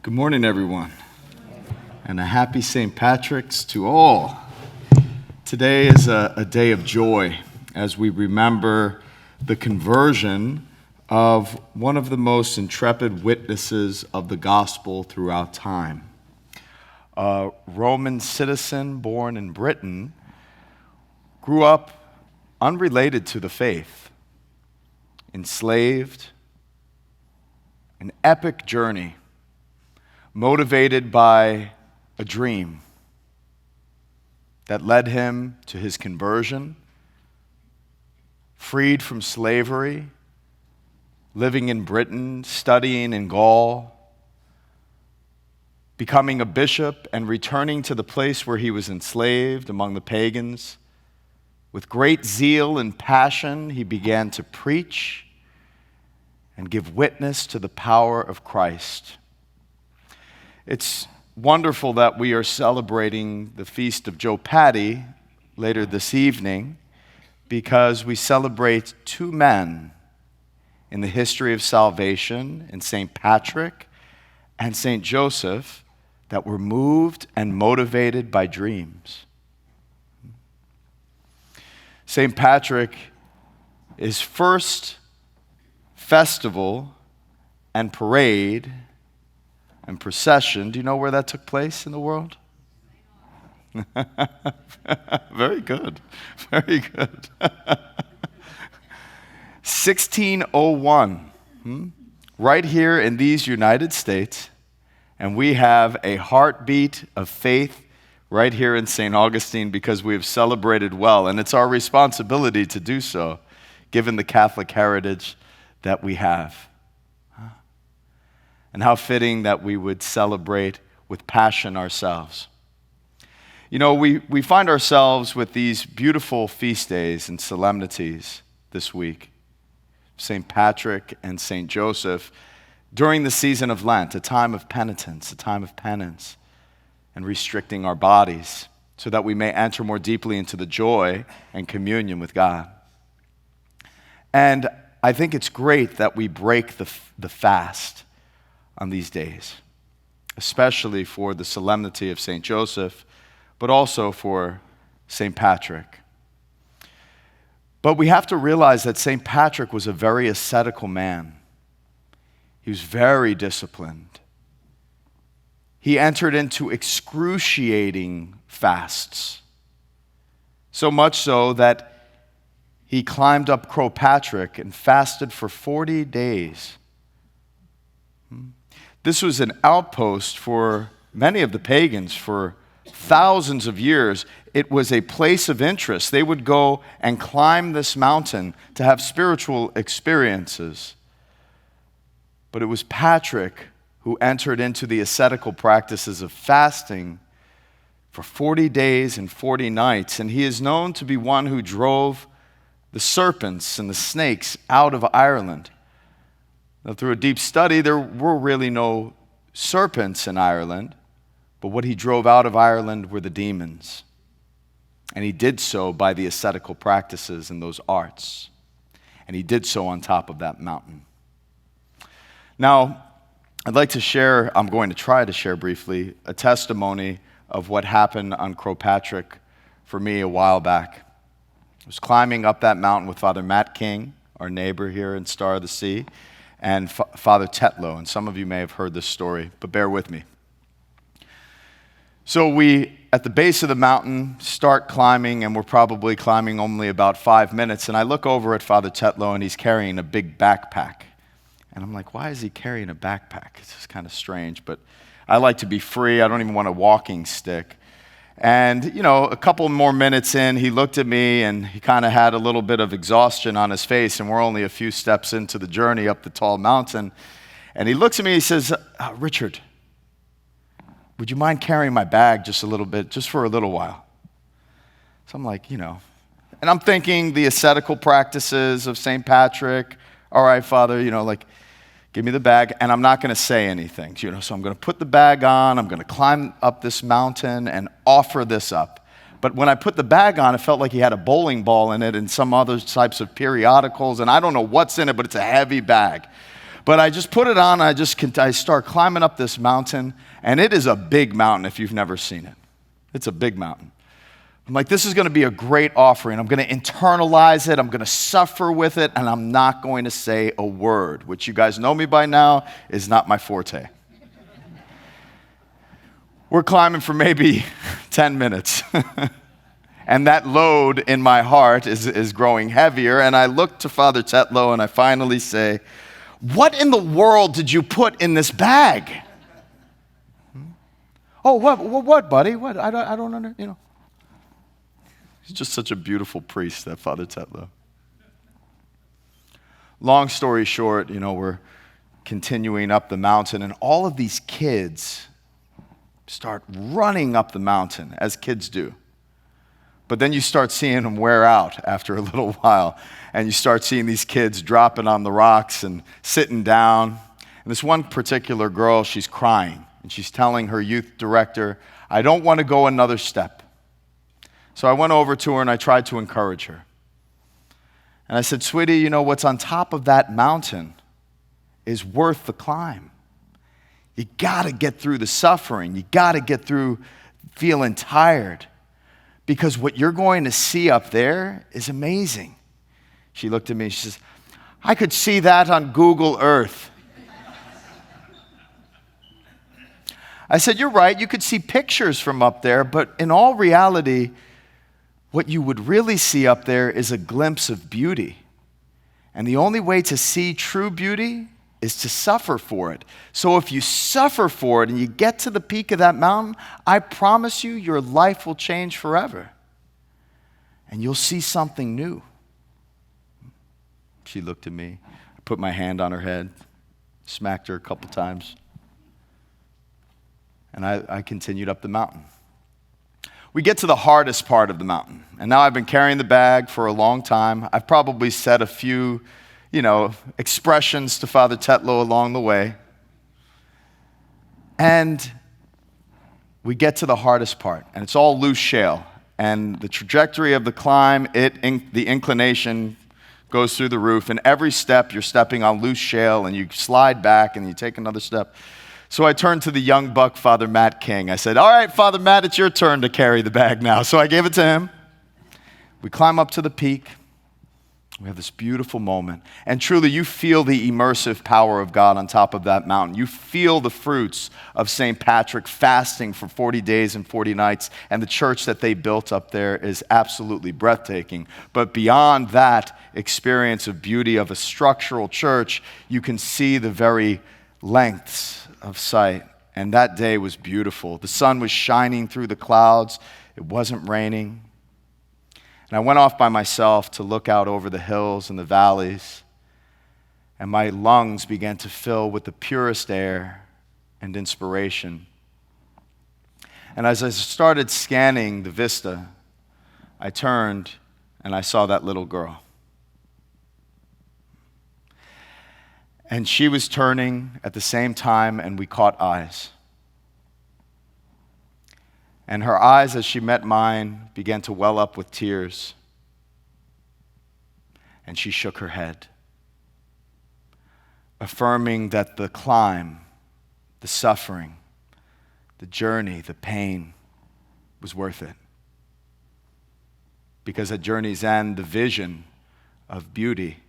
Good morning, everyone, and a happy St. Patrick's to all. Today is a day of joy as we remember the conversion of one of the most intrepid witnesses of the gospel throughout time. A Roman citizen born in Britain grew up unrelated to the faith, enslaved, an epic journey, motivated by a dream that led him to his conversion, freed from slavery, living in Britain, studying in Gaul, becoming a bishop and returning to the place where he was enslaved among the pagans. With great zeal and passion, he began to preach and give witness to the power of Christ. It's wonderful that we are celebrating the feast of Joe Patty later this evening because we celebrate two men in the history of salvation, in St. Patrick and St. Joseph, that were moved and motivated by dreams. St. Patrick, his first festival and parade and procession, do you know where that took place in the world? Very good, very good. 1601, right here in these United States, and we have a heartbeat of faith right here in St. Augustine because we have celebrated well, and it's our responsibility to do so, given the Catholic heritage that we have. And how fitting that we would celebrate with passion ourselves. You know, we find ourselves with these beautiful feast days and solemnities this week, St. Patrick and St. Joseph, during the season of Lent, a time of penitence, a time of penance, and restricting our bodies so that we may enter more deeply into the joy and communion with God. And I think it's great that we break the fast on these days, especially for the solemnity of St. Joseph, but also for St. Patrick. But we have to realize that St. Patrick was a very ascetical man. He was very disciplined. He entered into excruciating fasts, so much so that he climbed up Croagh Patrick and fasted for 40 days. This was an outpost for many of the pagans for thousands of years. It was a place of interest. They would go and climb this mountain to have spiritual experiences. But it was Patrick who entered into the ascetical practices of fasting for 40 days and 40 nights. And he is known to be one who drove the serpents and the snakes out of Ireland. Now, through a deep study, there were really no serpents in Ireland, but what he drove out of Ireland were the demons. And he did so by the ascetical practices and those arts. And he did so on top of that mountain. Now, I'm going to try to share briefly a testimony of what happened on Croagh Patrick for me a while back. I was climbing up that mountain with Father Matt King, our neighbor here in Star of the Sea, and Father Tetlow, and some of you may have heard this story, but bear with me. So we, at the base of the mountain, start climbing, and we're probably climbing only about 5 minutes, and I look over at Father Tetlow, and he's carrying a big backpack. And I'm like, why is he carrying a backpack? It's just kind of strange, but I like to be free. I don't even want a walking stick. And, you know, a couple more minutes in, he looked at me and he kind of had a little bit of exhaustion on his face, and we're only a few steps into the journey up the tall mountain. And he looks at me, he says, Richard, would you mind carrying my bag just a little bit, just for a little while? So I'm like, and I'm thinking the ascetical practices of St. Patrick. All right, Father, give me the bag, and I'm not going to say anything, so I'm going to put the bag on, I'm going to climb up this mountain and offer this up. But when I put the bag on, it felt like he had a bowling ball in it and some other types of periodicals, and I don't know what's in it, but it's a heavy bag. But I just put it on, I start climbing up this mountain, and it is a big mountain if you've never seen it. It's a big mountain. I'm like, this is going to be a great offering. I'm going to internalize it. I'm going to suffer with it, and I'm not going to say a word, which you guys know me by now is not my forte. We're climbing for maybe 10 minutes. And that load in my heart is growing heavier. And I look to Father Tetlow and I finally say, what in the world did you put in this bag? Oh, what, buddy? What? I don't understand. He's just such a beautiful priest, that Father Tetlow. Long story short, we're continuing up the mountain, and all of these kids start running up the mountain, as kids do. But then you start seeing them wear out after a little while, and you start seeing these kids dropping on the rocks and sitting down. And this one particular girl, she's crying, and she's telling her youth director, I don't want to go another step. So I went over to her and I tried to encourage her. And I said, sweetie, what's on top of that mountain is worth the climb. You got to get through the suffering. You got to get through feeling tired. Because what you're going to see up there is amazing. She looked at me, she says, I could see that on Google Earth. I said, you're right, you could see pictures from up there, but in all reality, what you would really see up there is a glimpse of beauty. And the only way to see true beauty is to suffer for it. So if you suffer for it and you get to the peak of that mountain, I promise you, your life will change forever. And you'll see something new. She looked at me. I put my hand on her head, smacked her a couple times. And I continued up the mountain. We get to the hardest part of the mountain. And now I've been carrying the bag for a long time. I've probably said a few expressions to Father Tetlow along the way. And we get to the hardest part, and it's all loose shale. And the trajectory of the climb, the inclination goes through the roof, and every step you're stepping on loose shale, and you slide back, and you take another step. So I turned to the young buck, Father Matt King. I said, all right, Father Matt, it's your turn to carry the bag now. So I gave it to him. We climb up to the peak. We have this beautiful moment. And truly, you feel the immersive power of God on top of that mountain. You feel the fruits of St. Patrick fasting for 40 days and 40 nights. And the church that they built up there is absolutely breathtaking. But beyond that experience of beauty of a structural church, you can see the very lengths of sight. And that day was beautiful. The sun was shining through the clouds. It wasn't raining. And I went off by myself to look out over the hills and the valleys, and my lungs began to fill with the purest air and inspiration. And as I started scanning the vista, I turned and I saw that little girl. And she was turning at the same time, and we caught eyes. And her eyes, as she met mine, began to well up with tears. And she shook her head, affirming that the climb, the suffering, the journey, the pain was worth it. Because at journey's end, the vision of beauty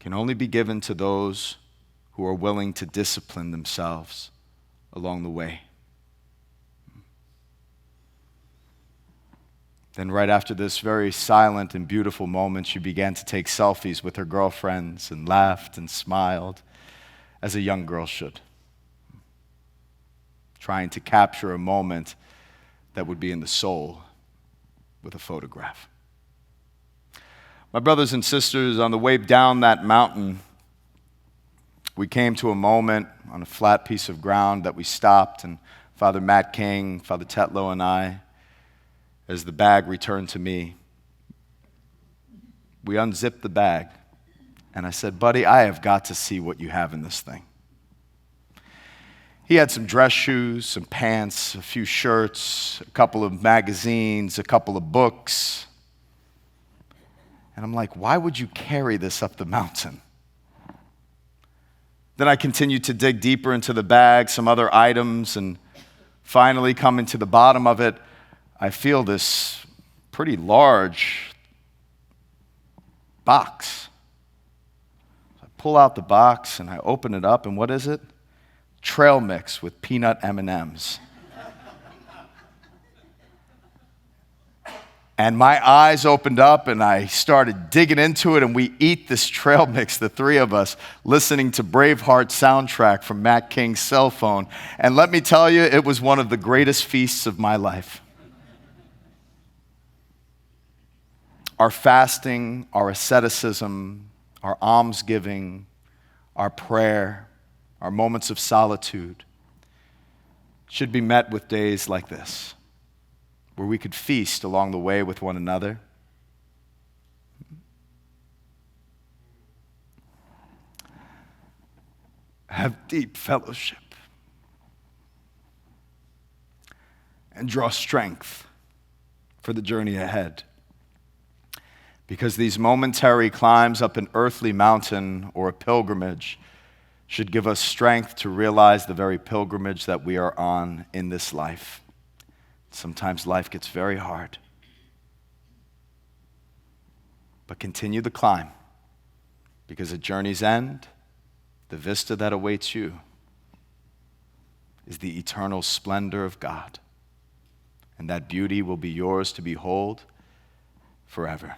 can only be given to those who are willing to discipline themselves along the way. Then right after this very silent and beautiful moment, she began to take selfies with her girlfriends and laughed and smiled, as a young girl should, trying to capture a moment that would be in the soul with a photograph. My brothers and sisters, on the way down that mountain, we came to a moment on a flat piece of ground that we stopped, and Father Matt King, Father Tetlow, and I, as the bag returned to me, we unzipped the bag, and I said, buddy, I have got to see what you have in this thing. He had some dress shoes, some pants, a few shirts, a couple of magazines, a couple of books. And I'm like, why would you carry this up the mountain? Then I continued to dig deeper into the bag, some other items, and finally coming to the bottom of it, I feel this pretty large box. I pull out the box and I open it up, and what is it? Trail mix with peanut M&Ms. And my eyes opened up and I started digging into it, and we eat this trail mix, the three of us, listening to Braveheart soundtrack from Matt King's cell phone. And let me tell you, it was one of the greatest feasts of my life. Our fasting, our asceticism, our almsgiving, our prayer, our moments of solitude should be met with days like this, where we could feast along the way with one another. Have deep fellowship and draw strength for the journey ahead. Because these momentary climbs up an earthly mountain or a pilgrimage should give us strength to realize the very pilgrimage that we are on in this life. Sometimes life gets very hard. But continue the climb, because at journey's end, the vista that awaits you is the eternal splendor of God. And that beauty will be yours to behold forever.